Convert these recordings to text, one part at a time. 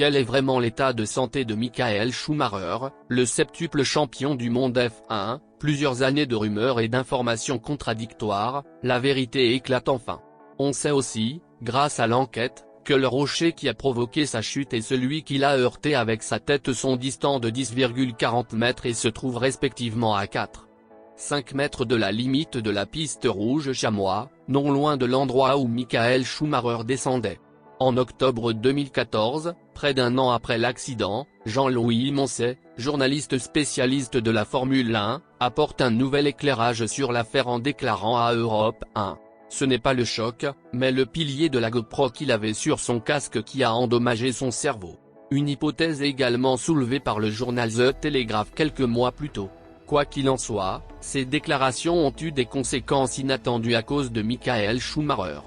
Quel est vraiment l'état de santé de Michael Schumacher, le septuple champion du monde F1? Plusieurs années de rumeurs et d'informations contradictoires, la vérité éclate enfin. On sait aussi, grâce à l'enquête, que le rocher qui a provoqué sa chute et celui qui l'a heurté avec sa tête sont distants de 10,40 mètres et se trouvent respectivement à 4,5 mètres de la limite de la piste rouge chamois, non loin de l'endroit où Michael Schumacher descendait. En octobre 2014, près d'un an après l'accident, Jean-Louis Moncey, journaliste spécialiste de la Formule 1, apporte un nouvel éclairage sur l'affaire en déclarant à Europe 1. Ce n'est pas le choc, mais le pilier de la GoPro qu'il avait sur son casque qui a endommagé son cerveau. Une hypothèse également soulevée par le journal The Telegraph quelques mois plus tôt. Quoi qu'il en soit, ces déclarations ont eu des conséquences inattendues à cause de Michael Schumacher.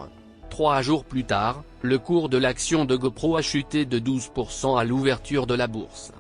3 jours plus tard, le cours de l'action de GoPro a chuté de 12% à l'ouverture de la bourse.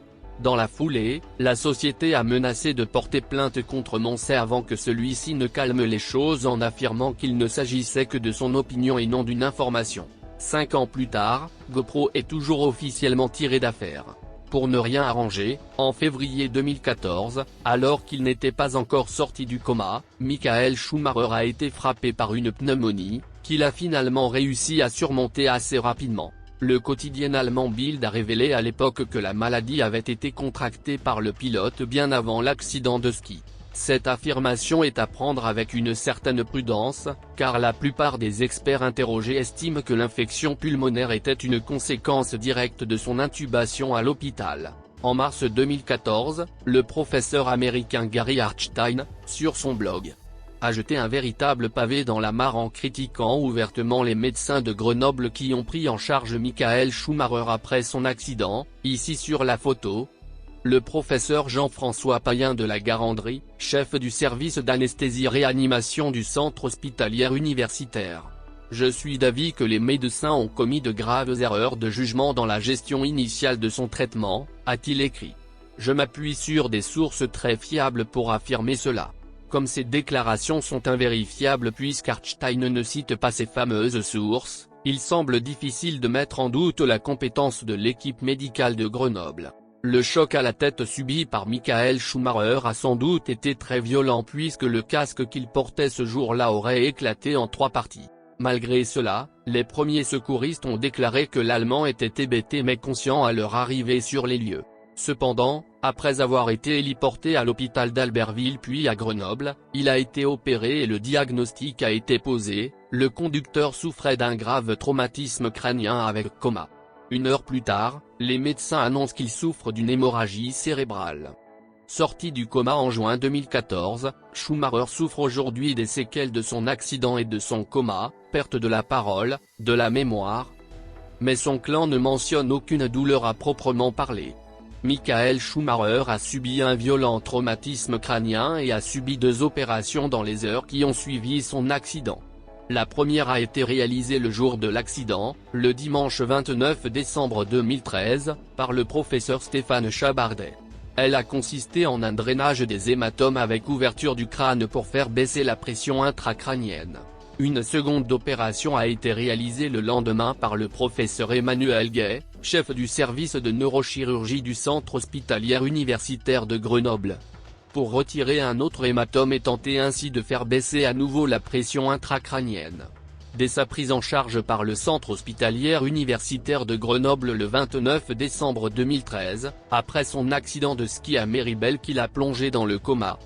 Dans la foulée, la société a menacé de porter plainte contre Moncey avant que celui-ci ne calme les choses en affirmant qu'il ne s'agissait que de son opinion et non d'une information. 5 ans plus tard, GoPro est toujours officiellement tiré d'affaire. Pour ne rien arranger, en février 2014, alors qu'il n'était pas encore sorti du coma, Michael Schumacher a été frappé par une pneumonie, qu'il a finalement réussi à surmonter assez rapidement. Le quotidien allemand Bild a révélé à l'époque que la maladie avait été contractée par le pilote bien avant l'accident de ski. Cette affirmation est à prendre avec une certaine prudence, car la plupart des experts interrogés estiment que l'infection pulmonaire était une conséquence directe de son intubation à l'hôpital. En mars 2014, le professeur américain Gary Hartstein, sur son blog, a jeté un véritable pavé dans la mare en critiquant ouvertement les médecins de Grenoble qui ont pris en charge Michael Schumacher après son accident. Ici sur la photo, le professeur Jean-François Payen de la Garandrie, chef du service d'anesthésie-réanimation du centre hospitalier universitaire. Je suis d'avis que les médecins ont commis de graves erreurs de jugement dans la gestion initiale de son traitement, a-t-il écrit. Je m'appuie sur des sources très fiables pour affirmer cela. Comme ces déclarations sont invérifiables puisqu'Hartstein ne cite pas ces fameuses sources, il semble difficile de mettre en doute la compétence de l'équipe médicale de Grenoble. Le choc à la tête subi par Michael Schumacher a sans doute été très violent puisque le casque qu'il portait ce jour-là aurait éclaté en 3 parties. Malgré cela, les premiers secouristes ont déclaré que l'Allemand était hébété mais conscient à leur arrivée sur les lieux. Cependant, après avoir été héliporté à l'hôpital d'Albertville puis à Grenoble, il a été opéré et le diagnostic a été posé, le conducteur souffrait d'un grave traumatisme crânien avec coma. 1 heure plus tard, les médecins annoncent qu'il souffre d'une hémorragie cérébrale. Sorti du coma en juin 2014, Schumacher souffre aujourd'hui des séquelles de son accident et de son coma, perte de la parole, de la mémoire. Mais son clan ne mentionne aucune douleur à proprement parler. Michael Schumacher a subi un violent traumatisme crânien et a subi 2 opérations dans les heures qui ont suivi son accident. La première a été réalisée le jour de l'accident, le dimanche 29 décembre 2013, par le professeur Stéphane Chabardet. Elle a consisté en un drainage des hématomes avec ouverture du crâne pour faire baisser la pression intracrânienne. Une seconde opération a été réalisée le lendemain par le professeur Emmanuel Gay, chef du service de neurochirurgie du centre hospitalier universitaire de Grenoble, pour retirer un autre hématome et tenter ainsi de faire baisser à nouveau la pression intracrânienne. Dès sa prise en charge par le centre hospitalier universitaire de Grenoble le 29 décembre 2013, après son accident de ski à Méribel qui l'a plongé dans le coma,